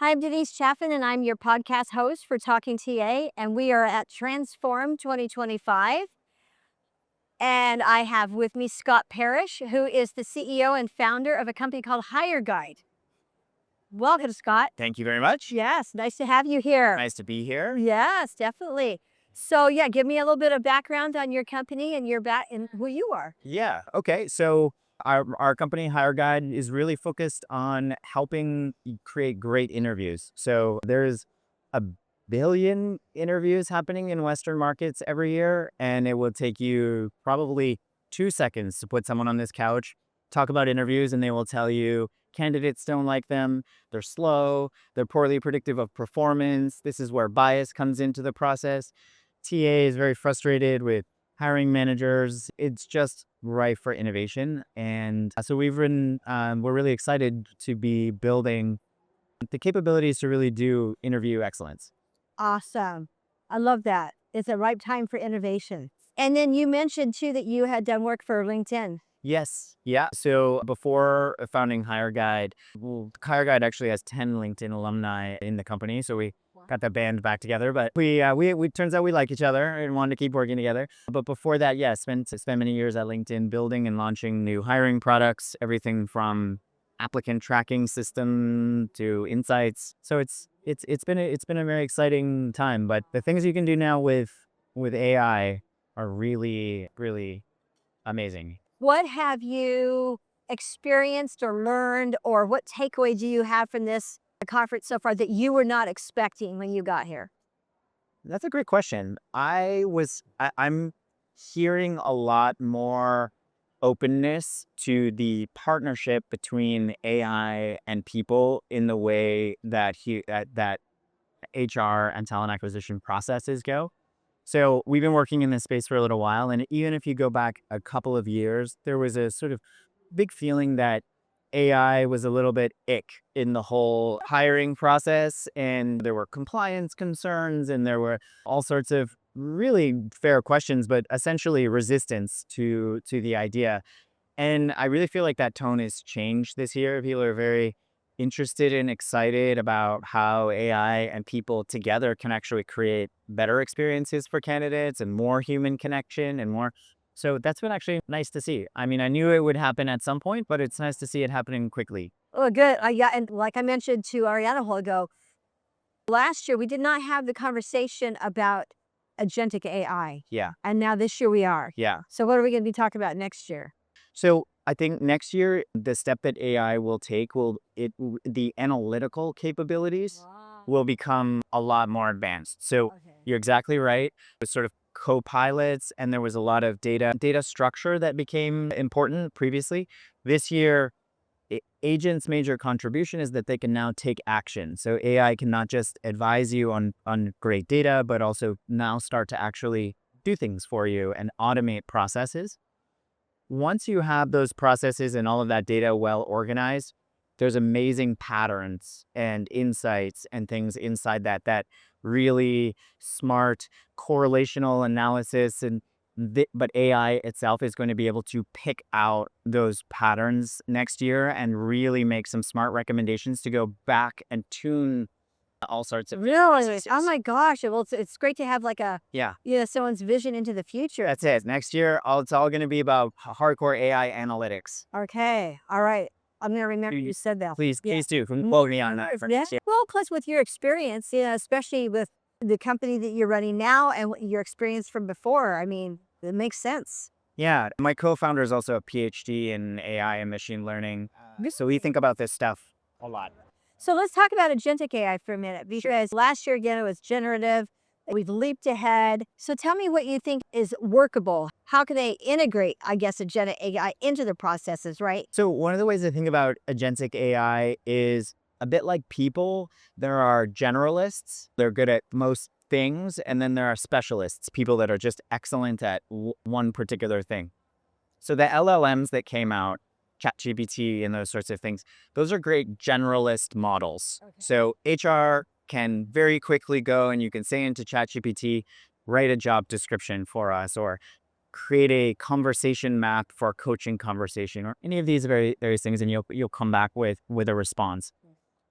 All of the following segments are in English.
Hi, I'm Denise Chaffin, and I'm your podcast host for Talking TA, and we are at Transform 2025. And I have with me Scott Parish, who is the CEO and founder of a company called Hireguide. Welcome, Scott. Thank you very much. Yes, nice to have you here. Nice to be here. Yes, definitely. So, yeah, give me a little bit of background on your company and and who you are. Yeah. Okay. So our company Hireguide is really focused on helping you create great interviews. So there's a billion interviews happening in Western markets every year, and it will take you probably 2 seconds to put someone on this couch, talk about interviews, and they will tell you candidates don't like them, they're slow, they're poorly predictive of performance. This is where bias comes into the process. TA is very frustrated with hiring managers. It's just ripe for innovation. And so we're really excited to be building the capabilities to really do interview excellence. Awesome. I love that. It's a ripe time for innovation. And then you mentioned too that you had done work for LinkedIn. Yes. Yeah. So before founding Hireguide, Hireguide actually has 10 LinkedIn alumni in the company. So we got the band back together, but we turns out we like each other and wanted to keep working together. But before that, yeah, spent many years at LinkedIn building and launching new hiring products, everything from applicant tracking system to insights. So it's been a very exciting time. But the things you can do now with AI are really amazing. What have you experienced or learned, or what takeaway do you have from this conference so far that you were not expecting when you got here? That's a great question. I'm hearing a lot more openness to the partnership between AI and people in the way that HR and talent acquisition processes go. So we've been working in this space for a little while, and even if you go back a couple of years, there was a sort of big feeling that AI was a little bit ick in the whole hiring process, and there were compliance concerns, and there were all sorts of really fair questions, but essentially resistance to the idea. And I really feel like that tone has changed this year. People are very interested and excited about how AI and people together can actually create better experiences for candidates and more human connection and more. So that's been actually nice to see. I mean, I knew it would happen at some point, but it's nice to see it happening quickly. Oh, good. Yeah, and like I mentioned to Ariana a while ago, last year we did not have the conversation about agentic AI, Yeah. and now this year we are. Yeah. So what are we going to be talking about next year? So I think next year, the step that AI will take the analytical capabilities Wow. will become a lot more advanced. So Okay. you're exactly right. With sort of co-pilots, and there was a lot of data structure that became important previously. This year, agents' major contribution is that they can now take action. So AI can not just advise you on great data, but also now start to actually do things for you and automate processes. Once you have those processes and all of that data well organized, there's amazing patterns and insights and things inside that really smart correlational analysis but AI itself is going to be able to pick out those patterns next year and really make some smart recommendations to go back and tune all sorts of Really? Oh processes. my gosh. Well, it's great to have like Yeah. someone's vision into the future. That's it. Next year, it's all going to be about hardcore AI analytics. Okay. All right. I'm going to remember You- you said that. Please, Yeah. please do. Quote me on that. Yeah. Well, plus with your experience, especially with the company that you're running now and your experience from before, I mean, it makes sense. Yeah, my co-founder is also a PhD in AI and machine learning. So we think about this stuff a lot. So let's talk about agentic AI for a minute, because last year again it was generative. We've leaped ahead. So tell me what you think is workable. How can they integrate, I guess, agentic AI into the processes, right? So one of the ways I think about agentic AI is a bit like people. There are generalists, they're good at most things, and then there are specialists, people that are just excellent at one particular thing. So the LLMs that came out, ChatGPT and those sorts of things, those are great generalist models. Okay. So HR can very quickly go and you can say into ChatGPT, write a job description for us, or create a conversation map for a coaching conversation, or any of these various things, and you'll come back with a response.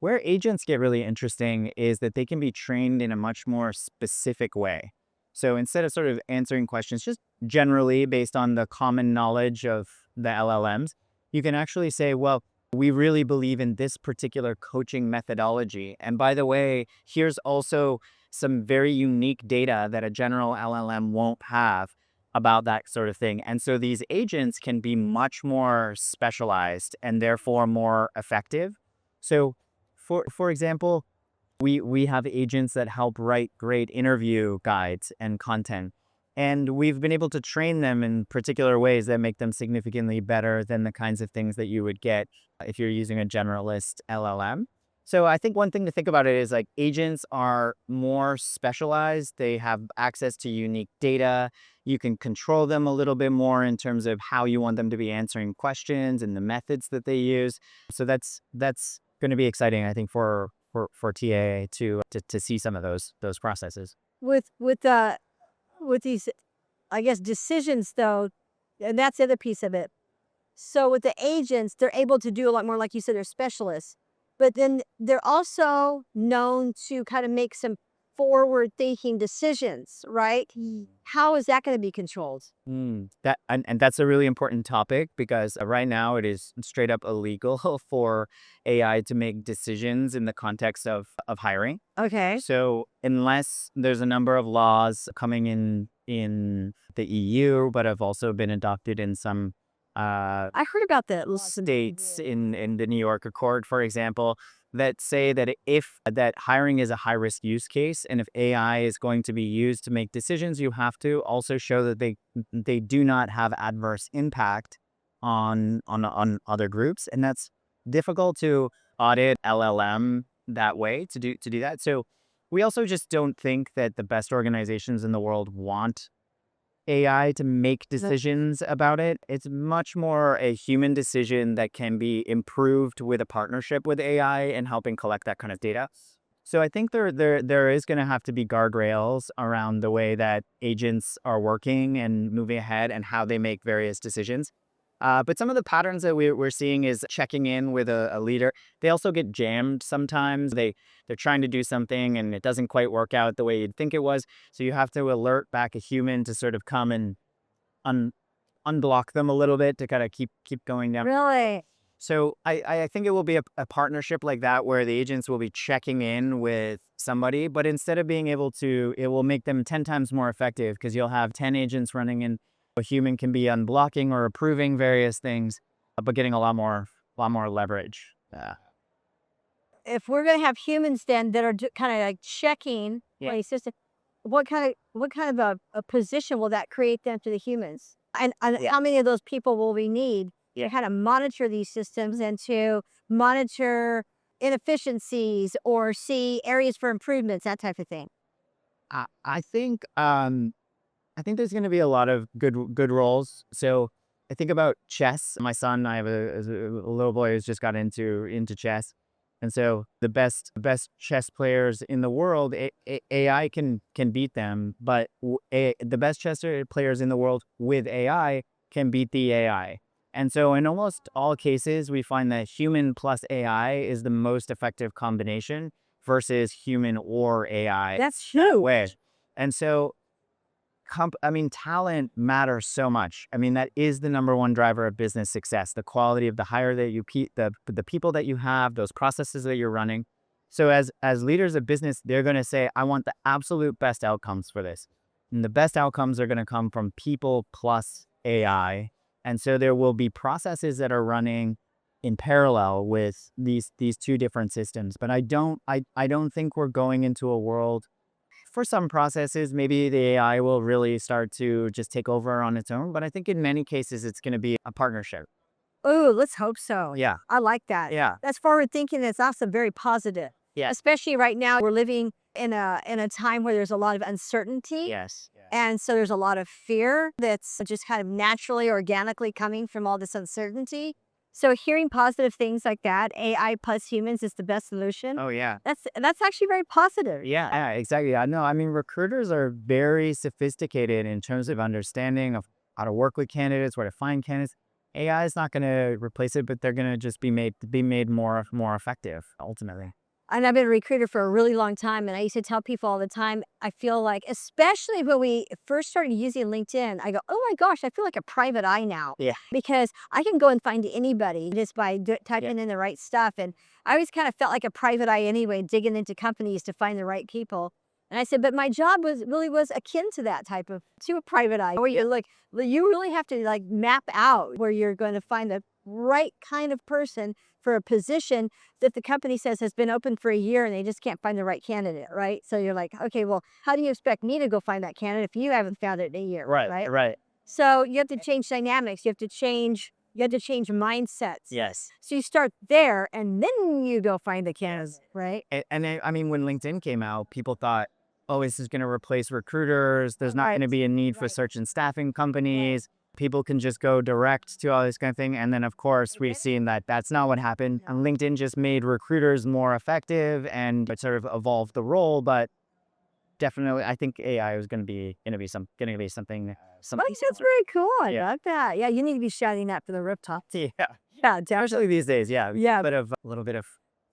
Where agents get really interesting is that they can be trained in a much more specific way. So instead of sort of answering questions just generally based on the common knowledge of the LLMs, you can actually say, well, we really believe in this particular coaching methodology. And by the way, here's also some very unique data that a general LLM won't have about that sort of thing. And so these agents can be much more specialized and therefore more effective. So for example, we have agents that help write great interview guides and content. And we've been able to train them in particular ways that make them significantly better than the kinds of things that you would get if you're using a generalist LLM. So I think one thing to think about it is like agents are more specialized. They have access to unique data. You can control them a little bit more in terms of how you want them to be answering questions and the methods that they use. So that's going to be exciting, I think, for TA to see some of those processes. With these, I guess, decisions though, and that's the other piece of it. So with the agents, they're able to do a lot more, like you said, they're specialists, but then they're also known to kind of make some forward-thinking decisions, right? How is that going to be controlled? And that's a really important topic because right now it is straight up illegal for AI to make decisions in the context of hiring. Okay. So unless there's a number of laws coming in the EU, but have also been adopted in some I heard about that. states in the New York Accord, for example, that say that if that hiring is a high risk use case, and if AI is going to be used to make decisions, you have to also show that they do not have adverse impact on other groups, and that's difficult to audit LLM that way to do that. So we also just don't think that the best organizations in the world want AI to make decisions about it. It's much more a human decision that can be improved with a partnership with AI and helping collect that kind of data. So I think there is going to have to be guardrails around the way that agents are working and moving ahead and how they make various decisions. But some of the patterns that we're seeing is checking in with a leader. They also get jammed sometimes. They're trying to do something and it doesn't quite work out the way you'd think it was. So you have to alert back a human to sort of come and unblock them a little bit to kind of keep going down. Really? So I think it will be a partnership like that where the agents will be checking in with somebody, but instead of being able to, it will make them 10 times more effective because you'll have 10 agents running and a human can be unblocking or approving various things, but getting a lot more leverage. If we're going to have humans then that are kind of like checking Yeah. a system, what kind of a position will that create then for the humans? And Yeah. how many of those people will we need to kind of monitor these systems and to monitor inefficiencies or see areas for improvements, that type of thing? I think there's going to be a lot of good roles. So I think about chess. My son, I have a little boy who's just got into chess, and so the best chess players in the world, AI can beat them, but the best chess players in the world with AI can beat the AI. And so in almost all cases, we find that human plus AI is the most effective combination versus human or AI. That's true. And so talent matters so much. I mean, that is the number one driver of business success, the quality of the hire that you keep, the people that you have, those processes that you're running. So as leaders of business, they're going to say, I want the absolute best outcomes for this. And the best outcomes are going to come from people plus AI. And so there will be processes that are running in parallel with these two different systems. But I don't think we're going into a world. For some processes, maybe the AI will really start to just take over on its own. But I think in many cases, it's going to be a partnership. Oh, let's hope so. Yeah. I like that. Yeah. That's forward thinking. That's also very positive. Yeah. Especially right now, we're living in a time where there's a lot of uncertainty. Yes. And so there's a lot of fear that's just kind of naturally, organically coming from all this uncertainty. So hearing positive things like that, AI plus humans is the best solution. Oh, yeah. That's actually very positive. Yeah, exactly. I know. I mean, recruiters are very sophisticated in terms of understanding of how to work with candidates, where to find candidates. AI is not going to replace it, but they're going to just be made more effective ultimately. And I've been a recruiter for a really long time. And I used to tell people all the time, I feel like, especially when we first started using LinkedIn, I go, oh my gosh, I feel like a private eye now. Yeah. Because I can go and find anybody just by Yeah. typing in the right stuff. And I always kind of felt like a private eye anyway, digging into companies to find the right people. And I said, but my job was akin to that type of, to a private eye, where you're like, you really have to like map out where you're going to find the right kind of person for a position that the company says has been open for a year and they just can't find the right candidate, right? So you're like, okay, well, how do you expect me to go find that candidate if you haven't found it in a year, right? Right. So you have to change dynamics. You have to change mindsets. Yes. So you start there and then you go find the candidates, right? I mean, when LinkedIn came out, people thought, oh, this is going to replace recruiters. There's not going to be a need for search and staffing companies. People can just go direct to all this kind of thing. And then, of course, we've seen that that's not what happened. And LinkedIn just made recruiters more effective and it sort of evolved the role. But definitely, I think AI is going to be something. Well, that's very cool. I Yeah. love that. Yeah, you need to be shouting that for the rooftops. Yeah, Yeah, especially definitely. these days. Yeah, Yeah. a little bit of.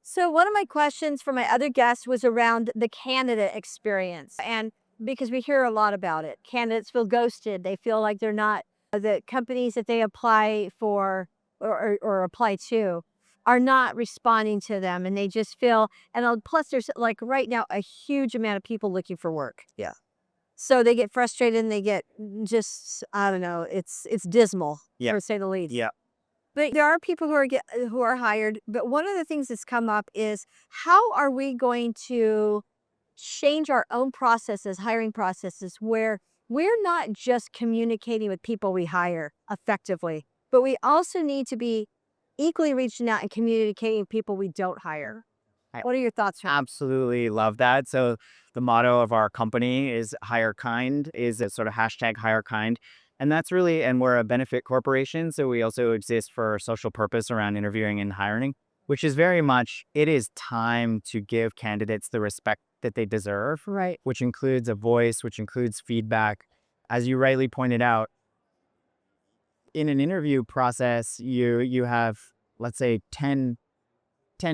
So one of my questions for my other guests was around the candidate experience. And because we hear a lot about it, candidates feel ghosted. They feel like they're not, the companies that they apply for or apply to are not responding to them. And they just feel, and plus there's like right now a huge amount of people looking for work. Yeah. So they get frustrated and they get just, I don't know, it's dismal, Yeah. to say the least. Yeah. But there are people who are hired. But one of the things that's come up is how are we going to change our own processes, hiring processes, where we're not just communicating with people we hire effectively, but we also need to be equally reaching out and communicating with people we don't hire. I What are your thoughts? absolutely love that. So the motto of our company is hire kind, is a sort of hashtag hire kind. And that's really, and we're a benefit corporation. So we also exist for social purpose around interviewing and hiring, which is very much, it is time to give candidates the respect that they deserve, Right. which includes a voice, which includes feedback. As you rightly pointed out, in an interview process, you have, let's say, 10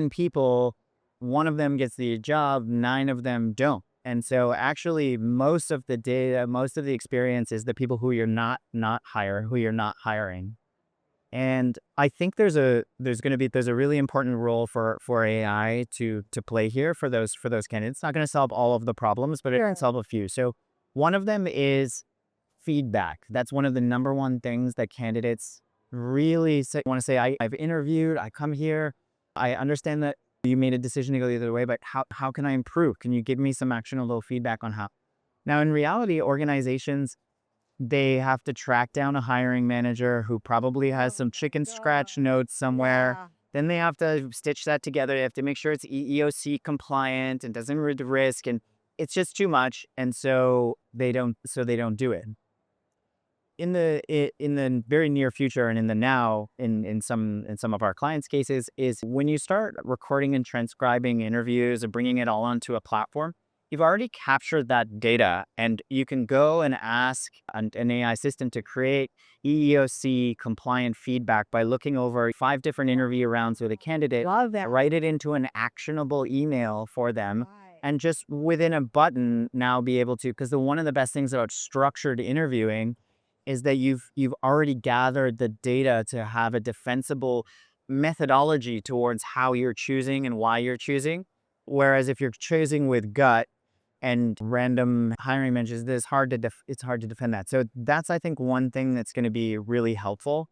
people, one of them gets the job, 9 of them don't. And so actually most of the data, most of the experience is the people who you're not who you're not hiring. And I think there's a really important role for AI to play here for those candidates. It's not going to solve all of the problems, but it can solve a few. So one of them is feedback. That's one of the number one things that candidates really want to say. I've interviewed, I come here, I understand that you made a decision to go the other way, but how can I improve? Can you give me some actionable feedback on how? Now, in reality, organizations, they have to track down a hiring manager who probably has some chicken scratch notes somewhere. Yeah. Then they have to stitch that together. They have to make sure it's EEOC compliant and doesn't risk, and it's just too much. And so they don't do it. In the very near future and in the now, in some of our clients' cases, is when you start recording and transcribing interviews and bringing it all onto a platform, you've already captured that data, and you can go and ask an AI system to create EEOC compliant feedback by looking over 5 different interview rounds with a candidate, Love that. write it into an actionable email for them, Right. and just within a button now be able to, because one of the best things about structured interviewing is that you've already gathered the data to have a defensible methodology towards how you're choosing and why you're choosing. Whereas if you're choosing with gut and random hiring managers, it's hard to defend that. So that's, I think, one thing that's going to be really helpful.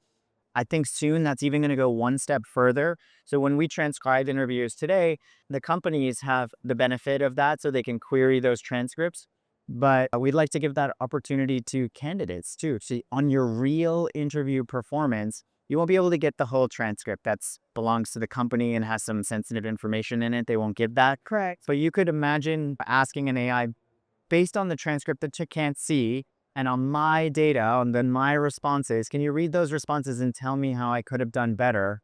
I think soon that's even going to go one step further. So when we transcribe interviews today, the companies have the benefit of that so they can query those transcripts. But we'd like to give that opportunity to candidates too. See, on your real interview performance, you won't be able to get the whole transcript that belongs to the company and has some sensitive information in it. They won't give that. Correct. But you could imagine asking an AI based on the transcript that you can't see and on my data, on my responses, can you read those responses and tell me how I could have done better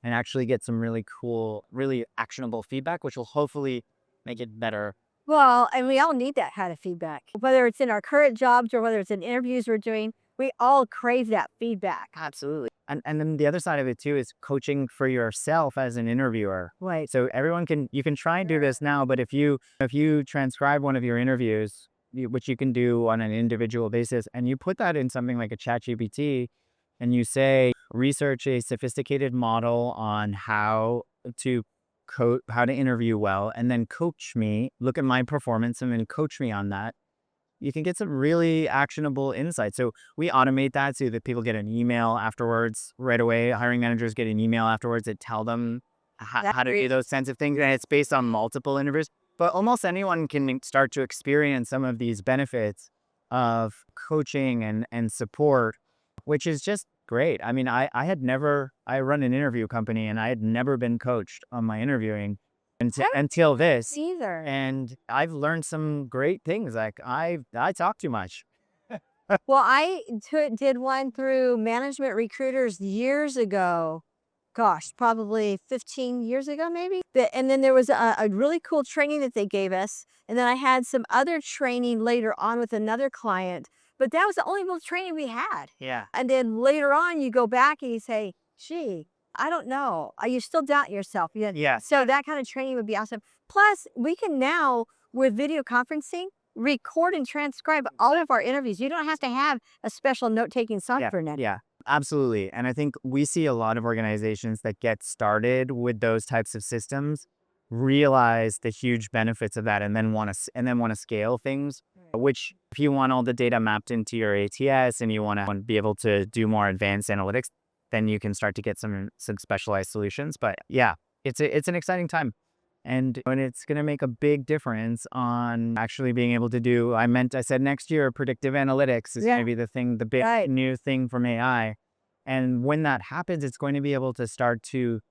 and actually get some really cool, really actionable feedback, which will hopefully make it better. Well, and we all need that kind of feedback, whether it's in our current jobs or whether it's in interviews we're doing. We all crave that feedback. Absolutely. And then the other side of it too is coaching for yourself as an interviewer. Right. So you can try and do this now, but if you transcribe one of your interviews, which you can do on an individual basis, and you put that in something like a chat GPT and you say, research a sophisticated model on to how to interview well, and then coach me, look at my performance and then coach me on that, you can get some really actionable insights. So we automate that so that people get an email afterwards right away. Hiring managers get an email afterwards that tell them how to do those kinds of things. And it's based on multiple interviews. But almost anyone can start to experience some of these benefits of coaching and support, which is just great. I mean, I run an interview company and I had never been coached on my interviewing until this. Either. And I've learned some great things. Like I talk too much. Well, I did one through Management Recruiters years ago. Gosh, probably 15 years ago, maybe. And then there was a really cool training that they gave us. And then I had some other training later on with another client. But that was the only real training we had. Yeah. And then later on, you go back and you say, gee, I don't know. You still doubt yourself. Yeah. So that kind of training would be awesome. Plus, we can now, with video conferencing, record and transcribe all of our interviews. You don't have to have a special note-taking software now. Yeah, absolutely. And I think we see a lot of organizations that get started with those types of systems realize the huge benefits of that and then want to scale things, which if you want all the data mapped into your ATS and you want to be able to do more advanced analytics, then you can start to get some specialized solutions. But yeah, it's an exciting time. And it's going to make a big difference on actually being able to do, I said next year, predictive analytics is going to be the big new thing from AI. And when that happens, it's going to be able to start to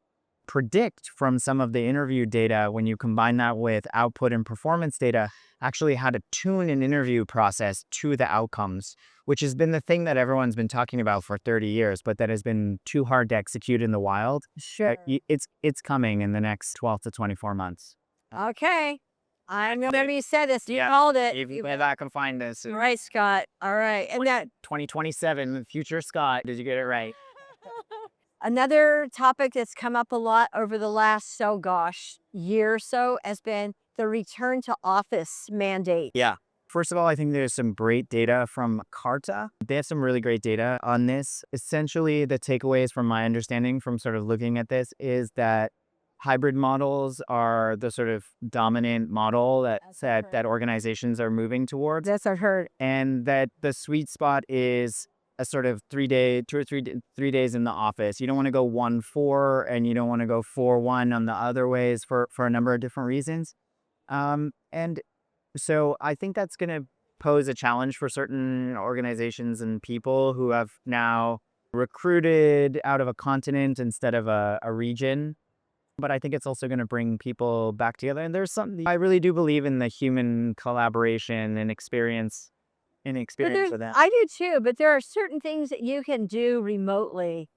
predict from some of the interview data, when you combine that with output and performance data, actually how to tune an interview process to the outcomes, which has been the thing that everyone's been talking about for 30 years, but that has been too hard to execute in the wild. Sure. It's coming in the next 12 to 24 months. Okay. I remember you said this. You called it. If you go back and find this. All right, Scott. All right. And that 2027, future Scott. Did you get it right? another topic that's come up a lot over the last, year or so has been the return to office mandate. Yeah. First of all, I think there's some great data from Carta. They have some really great data on this. Essentially, the takeaways from my understanding from sort of looking at this is that hybrid models are the sort of dominant model that organizations are moving towards. That's what I heard. And that the sweet spot is a sort of 3 days in the office. You don't want to go 1-4 and you don't want to go 4-1 on the other ways for a number of different reasons. And so I think that's going to pose a challenge for certain organizations and people who have now recruited out of a continent instead of a region. But I think it's also going to bring people back together. And there's something, I really do believe in the human collaboration and experience of that. I do too, but there are certain things that you can do remotely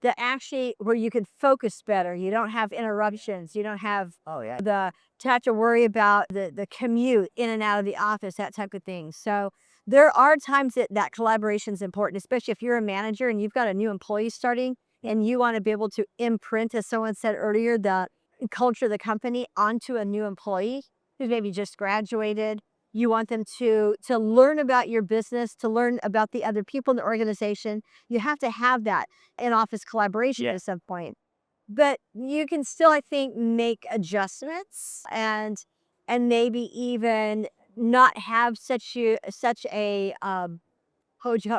that actually where you can focus better. You don't have interruptions. You don't have to have to worry about the commute in and out of the office, that type of thing. So there are times that collaboration is important, especially if you're a manager and you've got a new employee starting and you want to be able to imprint, as someone said earlier, the culture of the company onto a new employee who's maybe just graduated. You want them to learn about your business, to learn about the other people in the organization. You have to have that in-office collaboration at some point. But you can still, I think, make adjustments and maybe even not have such a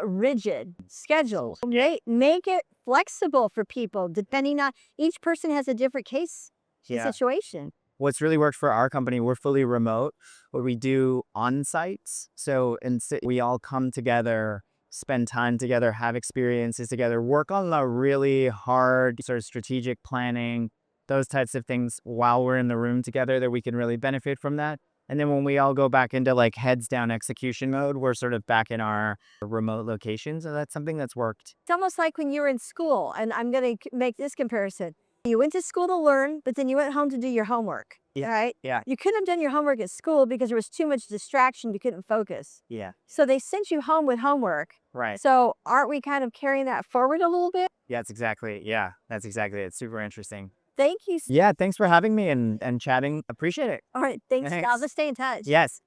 rigid schedule. Make it flexible for people, depending on each person has a different case situation. What's really worked for our company, we're fully remote, but we do on-sites. So we all come together, spend time together, have experiences together, work on the really hard sort of strategic planning, those types of things while we're in the room together, that we can really benefit from that. And then when we all go back into like heads down execution mode, we're sort of back in our remote locations. So that's something that's worked. It's almost like when you were in school, and I'm going to make this comparison. You went to school to learn, but then you went home to do your homework. Yeah. right? Yeah. You couldn't have done your homework at school because there was too much distraction. You couldn't focus. Yeah. So they sent you home with homework. Right. So aren't we kind of carrying that forward a little bit? Yeah, that's exactly. Yeah, that's exactly it. Super interesting. Thank you. Yeah, thanks for having me and chatting. Appreciate it. All right. Thanks. Thanks. Let's stay in touch. Yes.